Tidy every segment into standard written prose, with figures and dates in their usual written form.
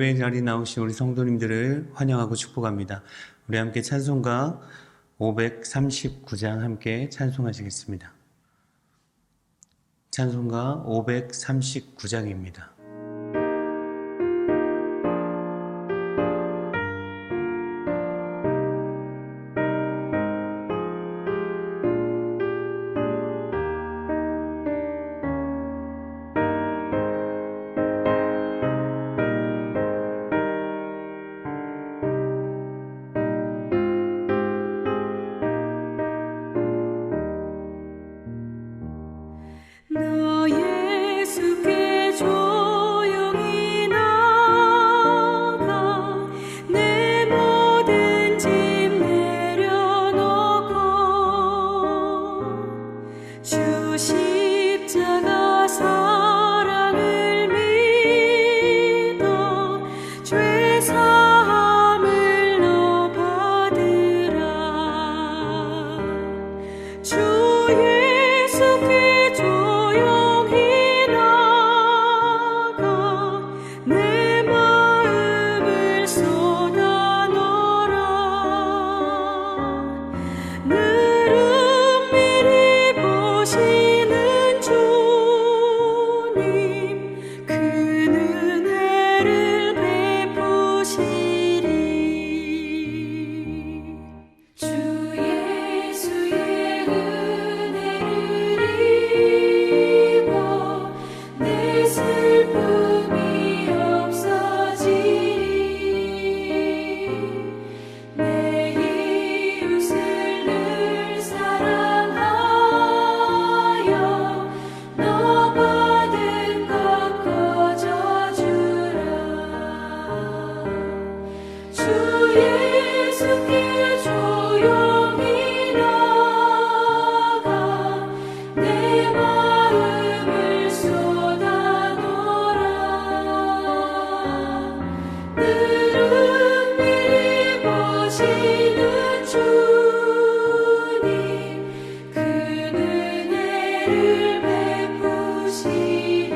예배 자리에 나오신 우리 성도님들을 환영하고 축복합니다. 우리 함께 찬송가 539장 함께 찬송하시겠습니다. 찬송가 539장입니다. 나 예수께 조용히 나가 내 모든 짐 내려놓고 주 십자가 사랑을 믿어 죄 사함을 너 받으라. 주 예수께 조용히 나가 내 마음을 쏟아 놓으라. 늘 은밀히 보시는 주님 그 은혜를 베푸시리. 주 예수의 은혜를 입어 내 슬픔이 없어지리. 내 이웃을 늘 사랑하여 너 받은 것 거저주라. 주 예수께 조용히 나가 내 마음을 쏟아 놓으라. 늘 은밀히 보시는 주님 그 은혜를 베푸시리.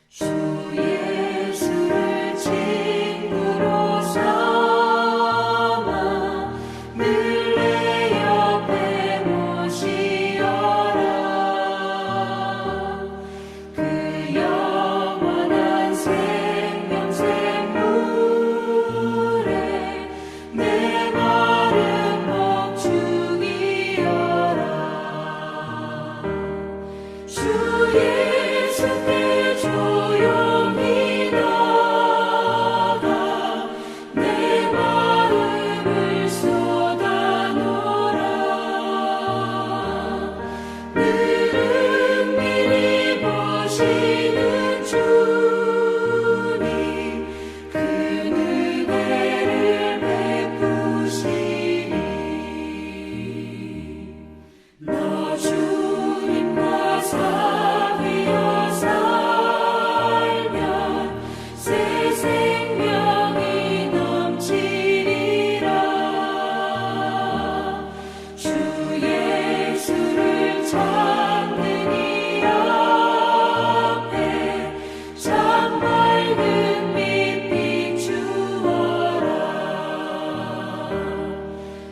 주 예수를 친구로 삼아 늘 내 옆에 모시어라. 그 영원한 생명샘물에 내 마른 목 죽이어라. 주 예수께 조용히 나가 내 마음을 쏟아 놓으라. 늘 은밀히 보시는 주님 그 은혜를 베푸시리. 너 주님과 사귀어 살면 새 생명이 넘치리라. 주 예수를 찾는 이 앞에 참 밝은 빛 비추어라.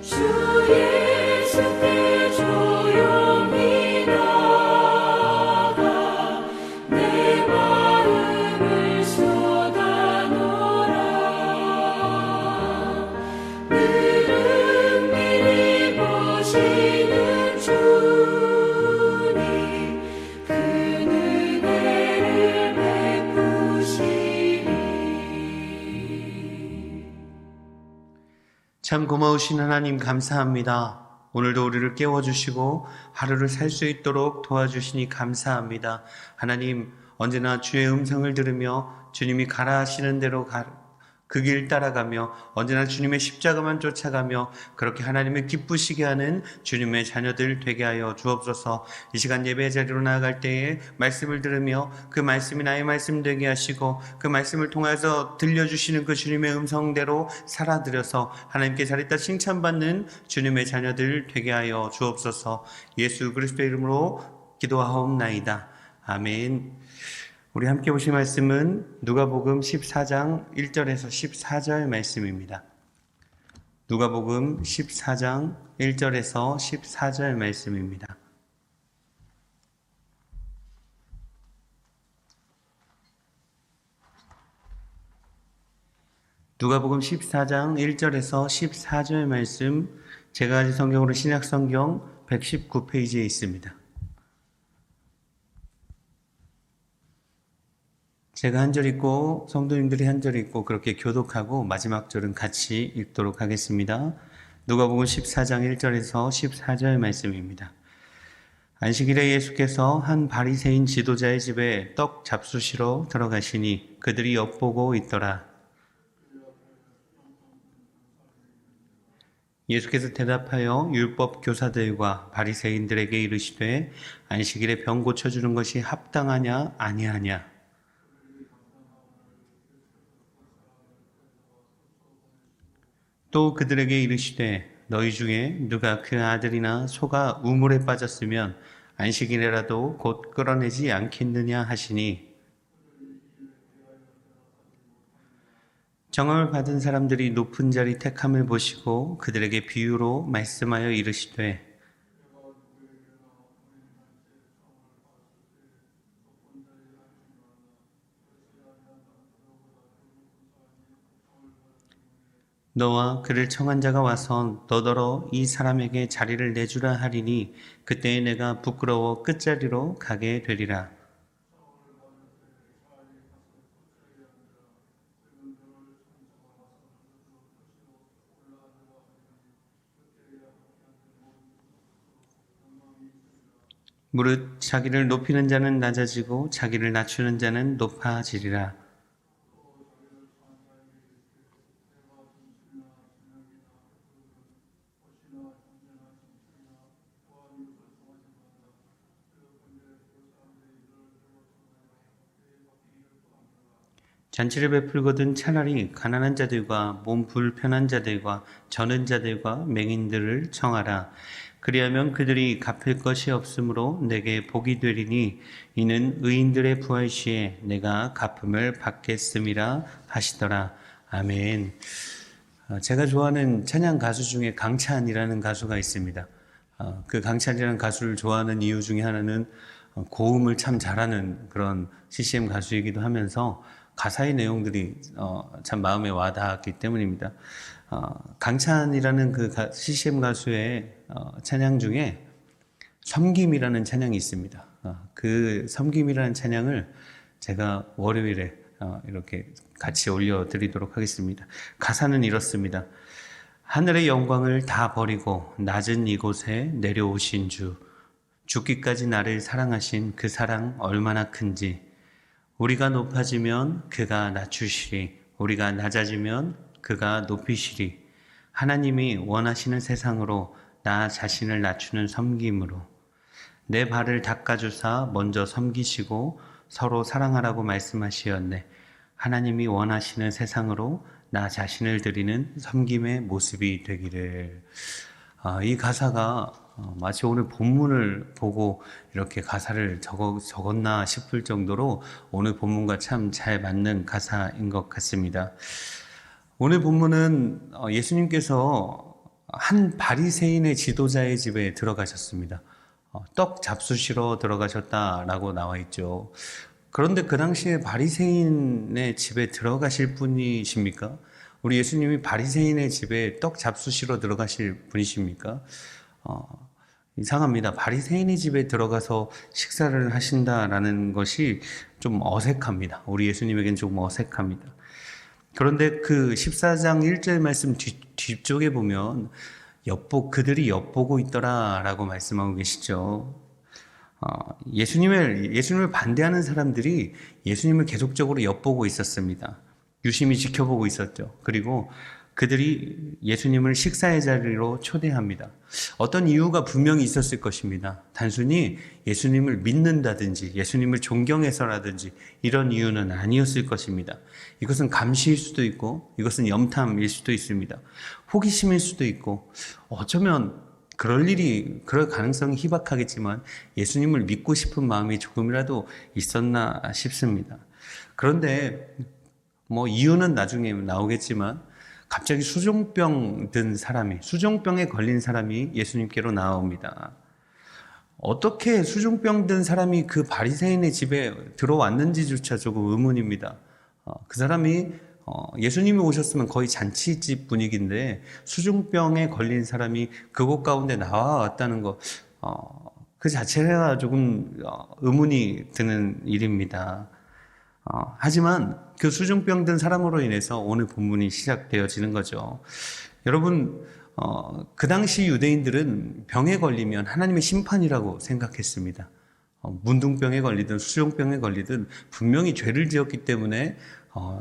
주 예수께 조용히 나가 내 마음을 쏟아 놓으라. 늘 은밀히 보시는 주님 그 은혜를 베푸시리. 참 고마우신 하나님 감사합니다. 오늘도 우리를 깨워주시고 하루를 살 수 있도록 도와주시니 감사합니다. 하나님, 언제나 주의 음성을 들으며 주님이 가라 하시는 대로 그 길 따라가며 언제나 주님의 십자가만 쫓아가며 그렇게 하나님을 기쁘시게 하는 주님의 자녀들 되게 하여 주옵소서. 이 시간 예배 자리로 나아갈 때에 말씀을 들으며 그 말씀이 나의 말씀 되게 하시고 그 말씀을 통해서 들려주시는 그 주님의 음성대로 살아들여서 하나님께 잘했다 칭찬받는 주님의 자녀들 되게 하여 주옵소서. 예수 그리스도의 이름으로 기도하옵나이다. 아멘. 우리 함께 보실 말씀은 누가복음 14장 1절에서 14절 말씀입니다. 누가복음 14장 1절에서 14절 말씀입니다. 누가복음 14장 1절에서 14절 말씀, 제가 가진 성경으로 신약성경 119페이지에 있습니다. 제가 한 절 읽고 성도님들이 한 절 읽고 그렇게 교독하고 마지막 절은 같이 읽도록 하겠습니다. 누가복음 14장 1절에서 14절 말씀입니다. 안식일에 예수께서 한 바리새인 지도자의 집에 떡 잡수시러 들어가시니 그들이 엿보고 있더라. 예수께서 대답하여 율법 교사들과 바리새인들에게 이르시되 안식일에 병 고쳐주는 것이 합당하냐 아니하냐. 또 그들에게 이르시되 너희 중에 누가 그 아들이나 소가 우물에 빠졌으면 안식일에라도 곧 끌어내지 않겠느냐 하시니 정함을 받은 사람들이 높은 자리 택함을 보시고 그들에게 비유로 말씀하여 이르시되 너와 그를 청한 자가 와서 너더러 이 사람에게 자리를 내주라 하리니 그때에 내가 부끄러워 끝자리로 가게 되리라. 무릇 자기를 높이는 자는 낮아지고 자기를 낮추는 자는 높아지리라. 잔치를 베풀거든 차라리 가난한 자들과 몸 불편한 자들과 저는 자들과 맹인들을 청하라. 그리하면 그들이 갚을 것이 없으므로 내게 복이 되리니 이는 의인들의 부활 시에 내가 갚음을 받겠음이라 하시더라. 아멘. 제가 좋아하는 찬양 가수 중에 강찬이라는 가수가 있습니다. 그 강찬이라는 가수를 좋아하는 이유 중에 하나는 고음을 참 잘하는 그런 CCM 가수이기도 하면서 가사의 내용들이 참 마음에 와닿았기 때문입니다. 강찬이라는 그 CCM 가수의 찬양 중에 섬김이라는 찬양이 있습니다. 그 섬김이라는 찬양을 제가 월요일에 이렇게 같이 올려드리도록 하겠습니다. 가사는 이렇습니다. 하늘의 영광을 다 버리고 낮은 이곳에 내려오신 주, 죽기까지 나를 사랑하신 그 사랑 얼마나 큰지, 우리가 높아지면 그가 낮추시리, 우리가 낮아지면 그가 높이시리. 하나님이 원하시는 세상으로 나 자신을 낮추는 섬김으로 내 발을 닦아주사 먼저 섬기시고 서로 사랑하라고 말씀하시었네. 하나님이 원하시는 세상으로 나 자신을 드리는 섬김의 모습이 되기를. 이 가사가 마치 오늘 본문을 보고 이렇게 가사를 적었나 싶을 정도로 오늘 본문과 참 잘 맞는 가사인 것 같습니다. 오늘 본문은 예수님께서 한 바리새인의 지도자의 집에 들어가셨습니다. 떡 잡수시러 들어가셨다라고 나와 있죠. 그런데 그 당시에 바리새인의 집에 들어가실 분이십니까? 우리 예수님이 바리새인의 집에 떡 잡수시러 들어가실 분이십니까? 이상합니다. 바리새인의 집에 들어가서 식사를 하신다라는 것이 좀 어색합니다. 우리 예수님에겐 조금 어색합니다. 그런데 그 14장 1절 말씀 뒤쪽에 보면 그들이 엿보고 있더라라고 말씀하고 계시죠. 예수님을 반대하는 사람들이 예수님을 계속적으로 엿보고 있었습니다. 유심히 지켜보고 있었죠. 그리고 그들이 예수님을 식사의 자리로 초대합니다. 어떤 이유가 분명히 있었을 것입니다. 단순히 예수님을 믿는다든지 예수님을 존경해서라든지 이런 이유는 아니었을 것입니다. 이것은 감시일 수도 있고 이것은 염탐일 수도 있습니다. 호기심일 수도 있고 어쩌면 그럴 가능성이 희박하겠지만 예수님을 믿고 싶은 마음이 조금이라도 있었나 싶습니다. 그런데 이유는 나중에 나오겠지만 갑자기 수종병에 걸린 사람이 예수님께로 나옵니다. 어떻게 수종병 든 사람이 그 바리새인의 집에 들어왔는지조차 조금 의문입니다. 그 사람이 예수님이 오셨으면 거의 잔치집 분위기인데 수종병에 걸린 사람이 그곳 가운데 나와왔다는 것, 그 자체가 조금 의문이 드는 일입니다. 하지만 그 수종병 든 사람으로 인해서 오늘 본문이 시작되어지는 거죠. 여러분, 그 당시 유대인들은 병에 걸리면 하나님의 심판이라고 생각했습니다. 문둥병에 걸리든 수종병에 걸리든 분명히 죄를 지었기 때문에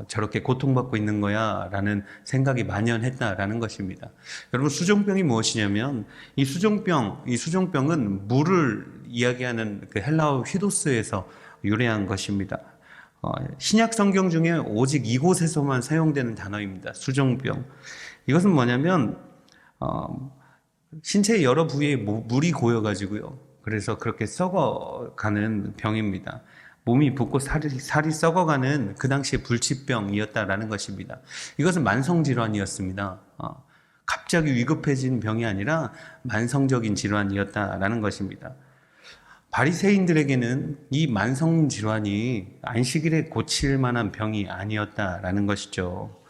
저렇게 고통받고 있는 거야 라는 생각이 만연했다라는 것입니다. 여러분, 수종병이 무엇이냐면 이 수종병은 물을 이야기하는 그 헬라어 휘도스에서 유래한 것입니다. 신약 성경 중에 오직 이곳에서만 사용되는 단어입니다. 수종병. 이것은 뭐냐면 신체의 여러 부위에 물이 고여가지고요. 그래서 그렇게 썩어가는 병입니다. 몸이 붓고 살이 썩어가는 그 당시의 불치병이었다라는 것입니다. 이것은 만성질환이었습니다. 갑자기 위급해진 병이 아니라 만성적인 질환이었다라는 것입니다. 바리새인들에게는 이 만성 질환이 안식일에 고칠 만한 병이 아니었다라는 것이죠.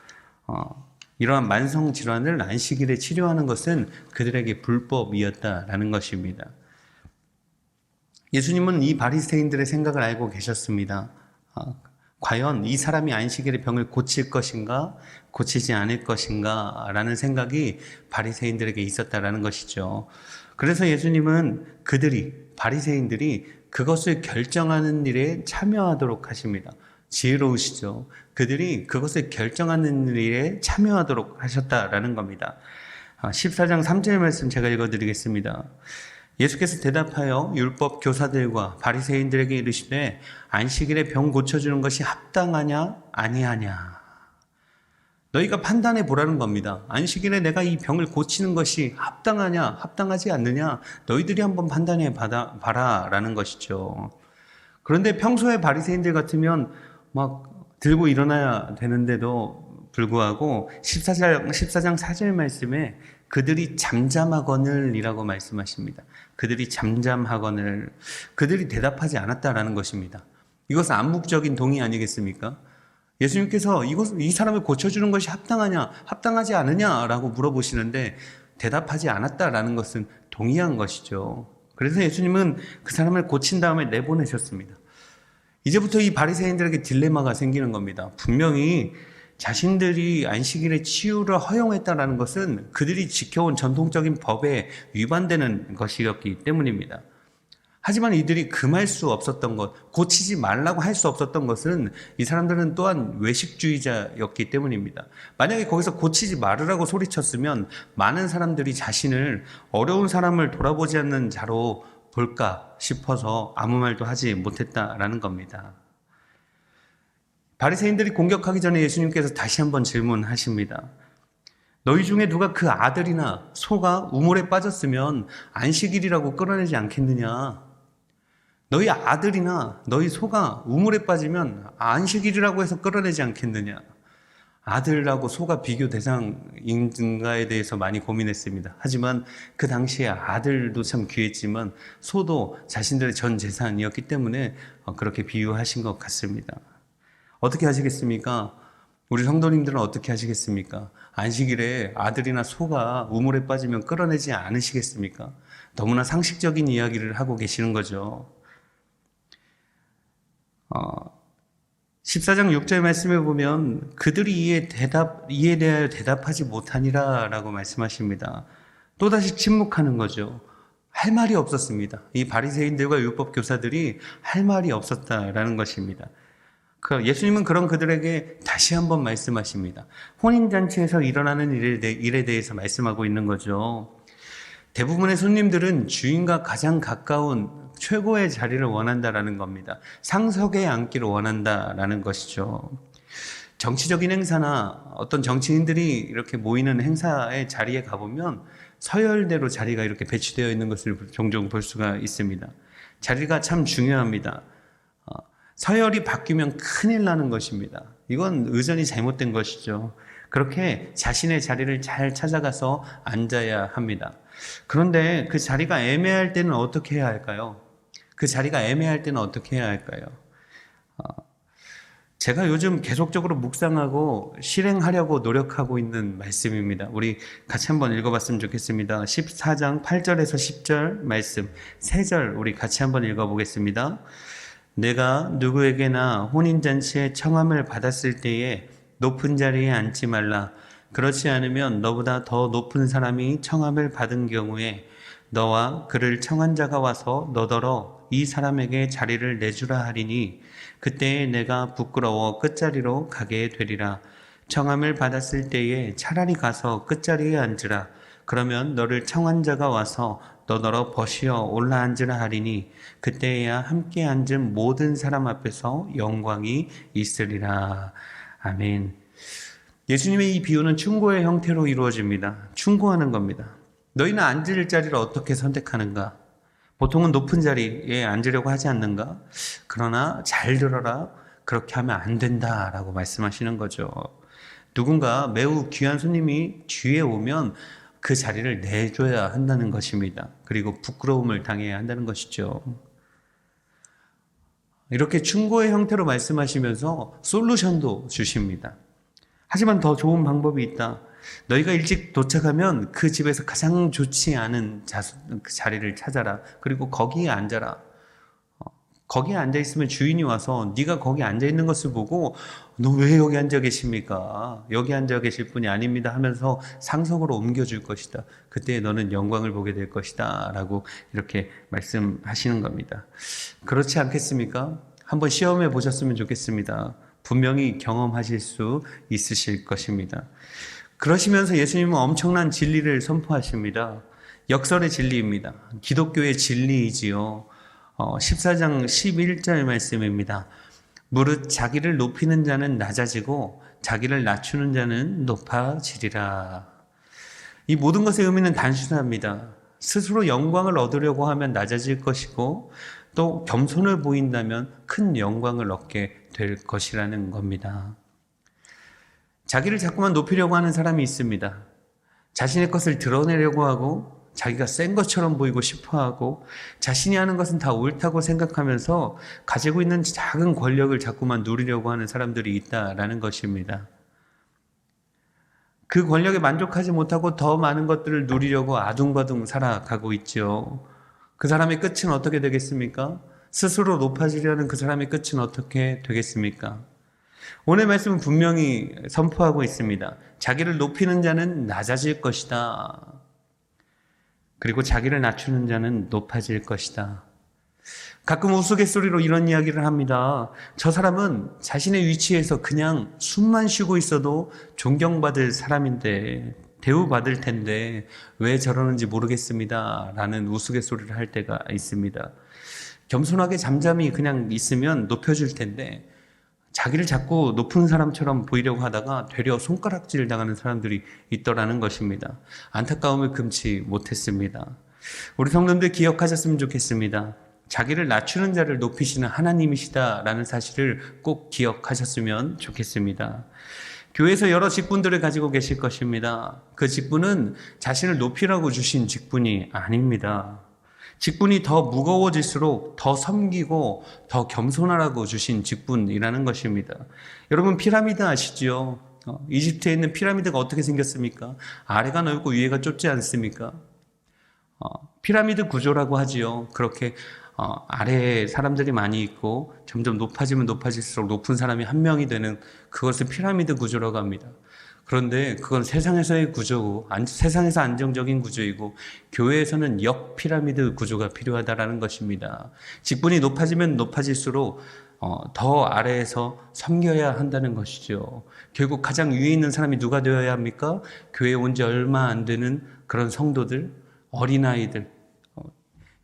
이러한 만성 질환을 안식일에 치료하는 것은 그들에게 불법이었다라는 것입니다. 예수님은 이 바리새인들의 생각을 알고 계셨습니다. 과연 이 사람이 안식일의 병을 고칠 것인가, 고치지 않을 것인가 라는 생각이 바리새인들에게 있었다라는 것이죠. 그래서 예수님은 바리새인들이 그것을 결정하는 일에 참여하도록 하십니다. 지혜로우시죠. 그들이 그것을 결정하는 일에 참여하도록 하셨다라는 겁니다. 14장 3절 말씀 제가 읽어드리겠습니다. 예수께서 대답하여 율법 교사들과 바리새인들에게 이르시되 안식일에 병 고쳐주는 것이 합당하냐 아니하냐. 너희가 판단해 보라는 겁니다. 안식일에 내가 이 병을 고치는 것이 합당하냐 합당하지 않느냐 너희들이 한번 판단해 봐라라는 것이죠. 그런데 평소에 바리새인들 같으면 막 들고 일어나야 되는데도 불구하고 14장 4절 말씀에 그들이 잠잠하거늘이라고 말씀하십니다. 그들이 잠잠하거늘, 그들이 대답하지 않았다라는 것입니다. 이것은 암묵적인 동의 아니겠습니까? 예수님께서 이 사람을 고쳐주는 것이 합당하냐, 합당하지 않느냐라고 물어보시는데 대답하지 않았다라는 것은 동의한 것이죠. 그래서 예수님은 그 사람을 고친 다음에 내보내셨습니다. 이제부터 이 바리새인들에게 딜레마가 생기는 겁니다. 분명히 자신들이 안식일의 치유를 허용했다는 것은 그들이 지켜온 전통적인 법에 위반되는 것이었기 때문입니다. 하지만 이들이 금할 수 없었던 것, 고치지 말라고 할 수 없었던 것은 이 사람들은 또한 외식주의자였기 때문입니다. 만약에 거기서 고치지 말으라고 소리쳤으면 많은 사람들이 자신을 어려운 사람을 돌아보지 않는 자로 볼까 싶어서 아무 말도 하지 못했다라는 겁니다. 바리새인들이 공격하기 전에 예수님께서 다시 한번 질문하십니다. 너희 중에 누가 그 아들이나 소가 우물에 빠졌으면 안식일이라고 끌어내지 않겠느냐? 너희 아들이나 너희 소가 우물에 빠지면 안식일이라고 해서 끌어내지 않겠느냐? 아들하고 소가 비교 대상인가에 대해서 많이 고민했습니다. 하지만 그 당시에 아들도 참 귀했지만 소도 자신들의 전 재산이었기 때문에 그렇게 비유하신 것 같습니다. 어떻게 하시겠습니까? 우리 성도님들은 어떻게 하시겠습니까? 안식일에 아들이나 소가 우물에 빠지면 끌어내지 않으시겠습니까? 너무나 상식적인 이야기를 하고 계시는 거죠. 14장 6절 말씀에 보면 그들이 이에 대하여 대답하지 못하니라 라고 말씀하십니다. 또다시 침묵하는 거죠. 할 말이 없었습니다. 이 바리새인들과 율법 교사들이 할 말이 없었다라는 것입니다. 예수님은 그런 그들에게 다시 한번 말씀하십니다. 혼인잔치에서 일어나는 일에 대해서 말씀하고 있는 거죠. 대부분의 손님들은 주인과 가장 가까운 최고의 자리를 원한다라는 겁니다. 상석에 앉기를 원한다라는 것이죠. 정치적인 행사나 어떤 정치인들이 이렇게 모이는 행사의 자리에 가보면 서열대로 자리가 이렇게 배치되어 있는 것을 종종 볼 수가 있습니다. 자리가 참 중요합니다. 서열이 바뀌면 큰일 나는 것입니다. 이건 의전이 잘못된 것이죠. 그렇게 자신의 자리를 잘 찾아가서 앉아야 합니다. 그런데 그 자리가 애매할 때는 어떻게 해야 할까요? 그 자리가 애매할 때는 어떻게 해야 할까요? 제가 요즘 계속적으로 묵상하고 실행하려고 노력하고 있는 말씀입니다. 우리 같이 한번 읽어봤으면 좋겠습니다. 14장 8절에서 10절 말씀, 3절 우리 같이 한번 읽어보겠습니다. 내가 누구에게나 혼인잔치에 청함을 받았을 때에 높은 자리에 앉지 말라. 그렇지 않으면 너보다 더 높은 사람이 청함을 받은 경우에 너와 그를 청한 자가 와서 너더러 이 사람에게 자리를 내주라 하리니 그때에 내가 부끄러워 끝자리로 가게 되리라. 청함을 받았을 때에 차라리 가서 끝자리에 앉으라. 그러면 너를 청한 자가 와서 너더러 버시어 올라앉으라 하리니 그때에야 함께 앉은 모든 사람 앞에서 영광이 있으리라. 아멘. 예수님의 이 비유는 충고의 형태로 이루어집니다. 충고하는 겁니다. 너희는 앉을 자리를 어떻게 선택하는가? 보통은 높은 자리에 앉으려고 하지 않는가? 그러나 잘 들어라. 그렇게 하면 안 된다라고 말씀하시는 거죠. 누군가 매우 귀한 손님이 뒤에 오면 그 자리를 내줘야 한다는 것입니다. 그리고 부끄러움을 당해야 한다는 것이죠. 이렇게 충고의 형태로 말씀하시면서 솔루션도 주십니다. 하지만 더 좋은 방법이 있다. 너희가 일찍 도착하면 그 집에서 가장 좋지 않은 그 자리를 찾아라. 그리고 거기에 앉아라. 거기에 앉아있으면 주인이 와서 네가 거기 앉아있는 것을 보고 너 왜 여기 앉아 계십니까? 여기 앉아 계실 분이 아닙니다 하면서 상석으로 옮겨줄 것이다. 그때 너는 영광을 보게 될 것이다 라고 이렇게 말씀하시는 겁니다. 그렇지 않겠습니까? 한번 시험해 보셨으면 좋겠습니다. 분명히 경험하실 수 있으실 것입니다. 그러시면서 예수님은 엄청난 진리를 선포하십니다. 역설의 진리입니다. 기독교의 진리이지요. 14장 11절 말씀입니다. 무릇 자기를 높이는 자는 낮아지고 자기를 낮추는 자는 높아지리라. 이 모든 것의 의미는 단순합니다. 스스로 영광을 얻으려고 하면 낮아질 것이고 또 겸손을 보인다면 큰 영광을 얻게 될 것이라는 겁니다. 자기를 자꾸만 높이려고 하는 사람이 있습니다. 자신의 것을 드러내려고 하고 자기가 센 것처럼 보이고 싶어하고 자신이 하는 것은 다 옳다고 생각하면서 가지고 있는 작은 권력을 자꾸만 누리려고 하는 사람들이 있다라는 것입니다. 그 권력에 만족하지 못하고 더 많은 것들을 누리려고 아둥바둥 살아가고 있죠. 그 사람의 끝은 어떻게 되겠습니까? 스스로 높아지려는 그 사람의 끝은 어떻게 되겠습니까? 오늘 말씀은 분명히 선포하고 있습니다. 자기를 높이는 자는 낮아질 것이다. 그리고 자기를 낮추는 자는 높아질 것이다. 가끔 우스갯소리로 이런 이야기를 합니다. 저 사람은 자신의 위치에서 그냥 숨만 쉬고 있어도 존경받을 사람인데 대우받을 텐데 왜 저러는지 모르겠습니다 라는 우스갯소리를 할 때가 있습니다. 겸손하게 잠잠히 그냥 있으면 높여줄 텐데 자기를 자꾸 높은 사람처럼 보이려고 하다가 되려 손가락질 당하는 사람들이 있더라는 것입니다. 안타까움을 금치 못했습니다. 우리 성도님들 기억하셨으면 좋겠습니다. 자기를 낮추는 자를 높이시는 하나님이시다라는 사실을 꼭 기억하셨으면 좋겠습니다. 교회에서 여러 직분들을 가지고 계실 것입니다. 그 직분은 자신을 높이라고 주신 직분이 아닙니다. 직분이 더 무거워질수록 더 섬기고 더 겸손하라고 주신 직분이라는 것입니다. 여러분 피라미드 아시죠? 이집트에 있는 피라미드가 어떻게 생겼습니까? 아래가 넓고 위에가 좁지 않습니까? 피라미드 구조라고 하지요. 그렇게 아래에 사람들이 많이 있고 점점 높아지면 높아질수록 높은 사람이 한 명이 되는 그것을 피라미드 구조라고 합니다. 그런데 그건 세상에서의 구조고, 세상에서 안정적인 구조이고, 교회에서는 역피라미드 구조가 필요하다라는 것입니다. 직분이 높아지면 높아질수록 더 아래에서 섬겨야 한다는 것이죠. 결국 가장 위에 있는 사람이 누가 되어야 합니까? 교회에 온 지 얼마 안 되는 그런 성도들, 어린아이들,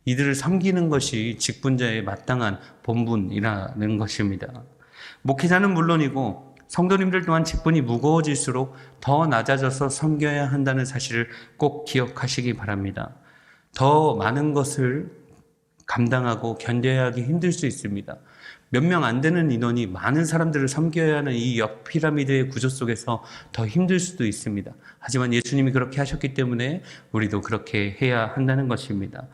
이들을 섬기는 것이 직분자의 마땅한 본분이라는 것입니다. 목회자는 물론이고 성도님들 또한 직분이 무거워질수록 더 낮아져서 섬겨야 한다는 사실을 꼭 기억하시기 바랍니다. 더 많은 것을 감당하고 견뎌야 하기 힘들 수 있습니다. 몇 명 안 되는 인원이 많은 사람들을 섬겨야 하는 이 역피라미드의 구조 속에서 더 힘들 수도 있습니다. 하지만 예수님이 그렇게 하셨기 때문에 우리도 그렇게 해야 한다는 것입니다.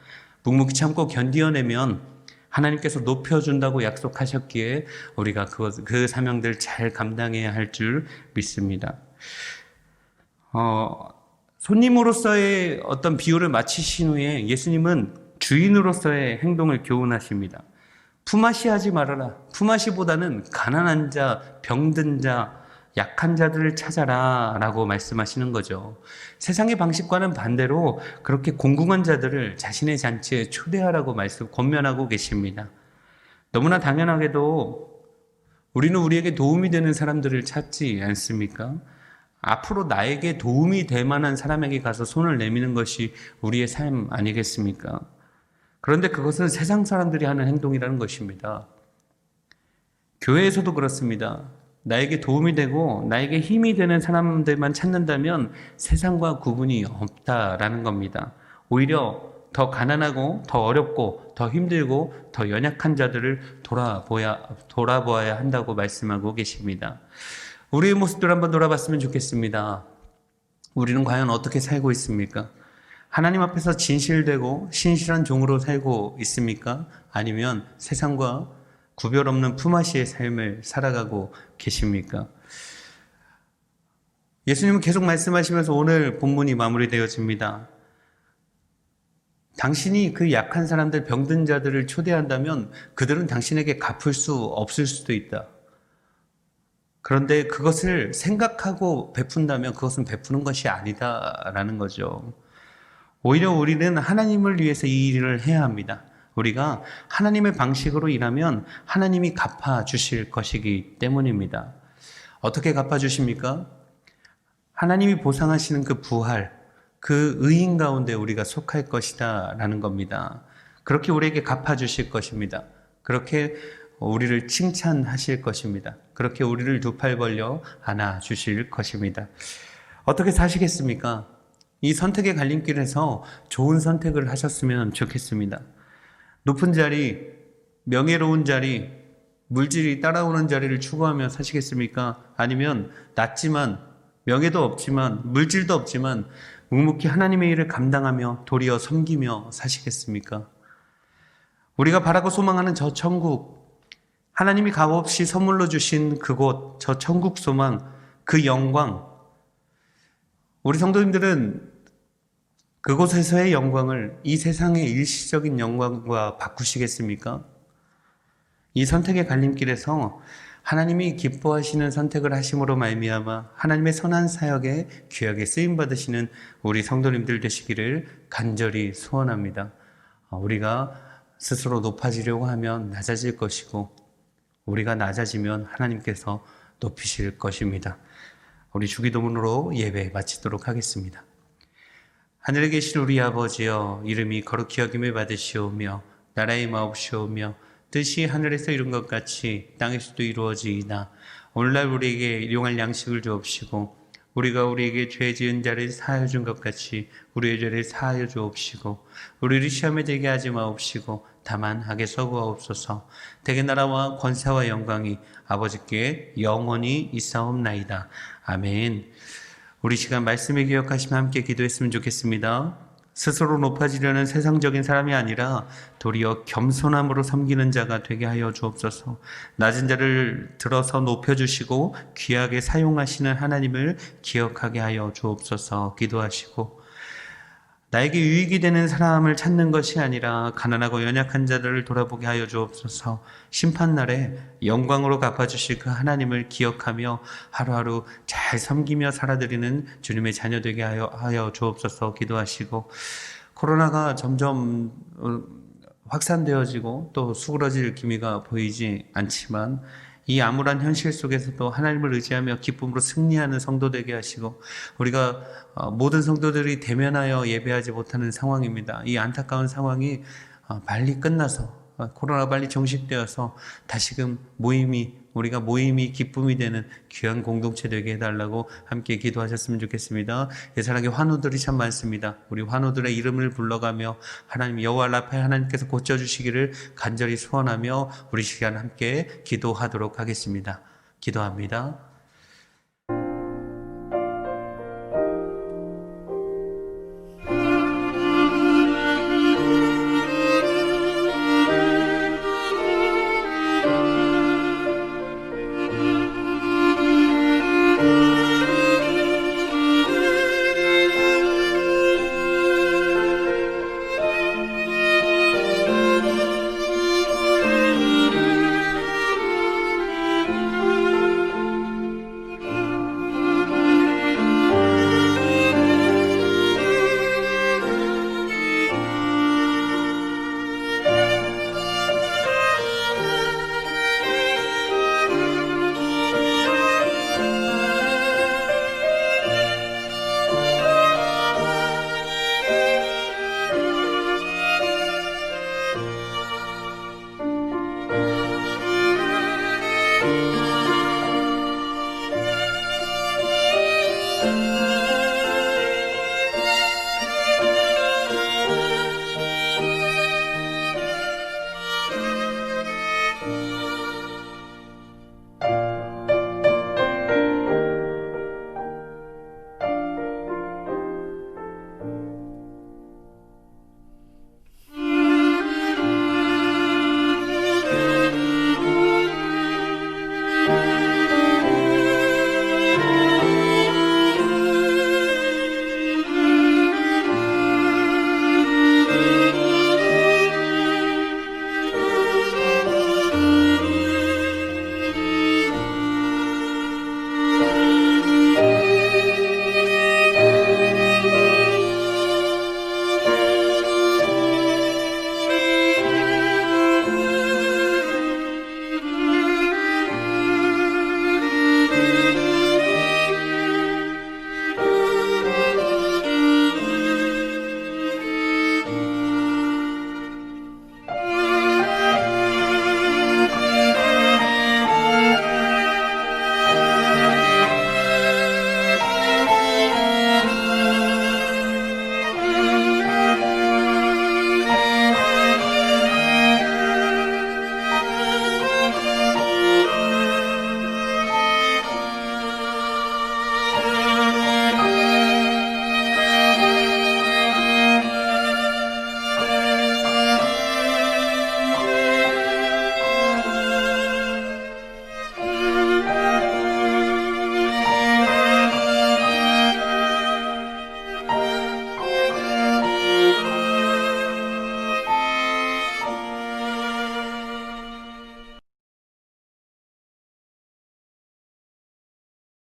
묵묵히 참고 견디어내면 하나님께서 높여준다고 약속하셨기에 우리가 그 사명들 잘 감당해야 할 줄 믿습니다. 손님으로서의 어떤 비유를 마치신 후에 예수님은 주인으로서의 행동을 교훈하십니다. 품앗이하지 말아라. 품앗이보다는 가난한 자, 병든 자, 약한 자들을 찾아라 라고 말씀하시는 거죠. 세상의 방식과는 반대로 그렇게 공공한 자들을 자신의 잔치에 초대하라고 권면하고 계십니다. 너무나 당연하게도 우리는 우리에게 도움이 되는 사람들을 찾지 않습니까? 앞으로 나에게 도움이 될 만한 사람에게 가서 손을 내미는 것이 우리의 삶 아니겠습니까? 그런데 그것은 세상 사람들이 하는 행동이라는 것입니다. 교회에서도 그렇습니다. 나에게 도움이 되고 나에게 힘이 되는 사람들만 찾는다면 세상과 구분이 없다라는 겁니다. 오히려 더 가난하고 더 어렵고 더 힘들고 더 연약한 자들을 돌아보아야 한다고 말씀하고 계십니다. 우리의 모습들 한번 돌아봤으면 좋겠습니다. 우리는 과연 어떻게 살고 있습니까? 하나님 앞에서 진실되고 신실한 종으로 살고 있습니까? 아니면 세상과 구별 없는 품앗이의 삶을 살아가고 계십니까? 예수님은 계속 말씀하시면서 오늘 본문이 마무리되어집니다. 당신이 그 약한 사람들, 병든 자들을 초대한다면 그들은 당신에게 갚을 수 없을 수도 있다. 그런데 그것을 생각하고 베푼다면 그것은 베푸는 것이 아니다라는 거죠. 오히려 우리는 하나님을 위해서 이 일을 해야 합니다. 우리가 하나님의 방식으로 일하면 하나님이 갚아주실 것이기 때문입니다. 어떻게 갚아주십니까? 하나님이 보상하시는 그 부활, 그 의인 가운데 우리가 속할 것이다 라는 겁니다. 그렇게 우리에게 갚아주실 것입니다. 그렇게 우리를 칭찬하실 것입니다. 그렇게 우리를 두 팔 벌려 안아주실 것입니다. 어떻게 사시겠습니까? 이 선택의 갈림길에서 좋은 선택을 하셨으면 좋겠습니다. 높은 자리, 명예로운 자리, 물질이 따라오는 자리를 추구하며 사시겠습니까? 아니면 낮지만 명예도 없지만 물질도 없지만 묵묵히 하나님의 일을 감당하며 도리어 섬기며 사시겠습니까? 우리가 바라고 소망하는 저 천국, 하나님이 값없이 선물로 주신 그곳, 저 천국 소망, 그 영광, 우리 성도님들은 그곳에서의 영광을 이 세상의 일시적인 영광과 바꾸시겠습니까? 이 선택의 갈림길에서 하나님이 기뻐하시는 선택을 하심으로 말미암아 하나님의 선한 사역에 귀하게 쓰임 받으시는 우리 성도님들 되시기를 간절히 소원합니다. 우리가 스스로 높아지려고 하면 낮아질 것이고 우리가 낮아지면 하나님께서 높이실 것입니다. 우리 주기도문으로 예배 마치도록 하겠습니다. 하늘에 계신 우리 아버지여, 이름이 거룩히 여김을 받으시오며 나라의 마옵시오며 뜻이 하늘에서 이룬 것 같이 땅에서도 이루어지이다. 오늘날 우리에게 일용할 양식을 주옵시고 우리가 우리에게 죄 지은 자를 사하여 준 것 같이 우리의 죄를 사하여 주옵시고 우리를 시험에 들게 하지 마옵시고 다만 악에 서구하옵소서. 대개 나라와 권세와 영광이 아버지께 영원히 있사옵나이다. 아멘. 우리 시간 말씀을 기억하시며 함께 기도했으면 좋겠습니다. 스스로 높아지려는 세상적인 사람이 아니라 도리어 겸손함으로 섬기는 자가 되게 하여 주옵소서. 낮은 자를 들어서 높여주시고 귀하게 사용하시는 하나님을 기억하게 하여 주옵소서. 기도하시고 나에게 유익이 되는 사람을 찾는 것이 아니라 가난하고 연약한 자들을 돌아보게 하여 주옵소서. 심판날에 영광으로 갚아주실 그 하나님을 기억하며 하루하루 잘 섬기며 살아드리는 주님의 자녀 되게 하여 주옵소서. 기도하시고, 코로나가 점점 확산되어지고 또 수그러질 기미가 보이지 않지만 이 암울한 현실 속에서도 하나님을 의지하며 기쁨으로 승리하는 성도 되게 하시고, 우리가 모든 성도들이 대면하여 예배하지 못하는 상황입니다. 이 안타까운 상황이 빨리 끝나서 코로나 빨리 종식되어서 다시금 우리가 모임이 기쁨이 되는 귀한 공동체 되게 해달라고 함께 기도하셨으면 좋겠습니다. 예사하게 환우들이 참 많습니다. 우리 환우들의 이름을 불러가며 하나님 여호와 라파 하나님께서 고쳐주시기를 간절히 소원하며 우리 시간 함께 기도하도록 하겠습니다. 기도합니다.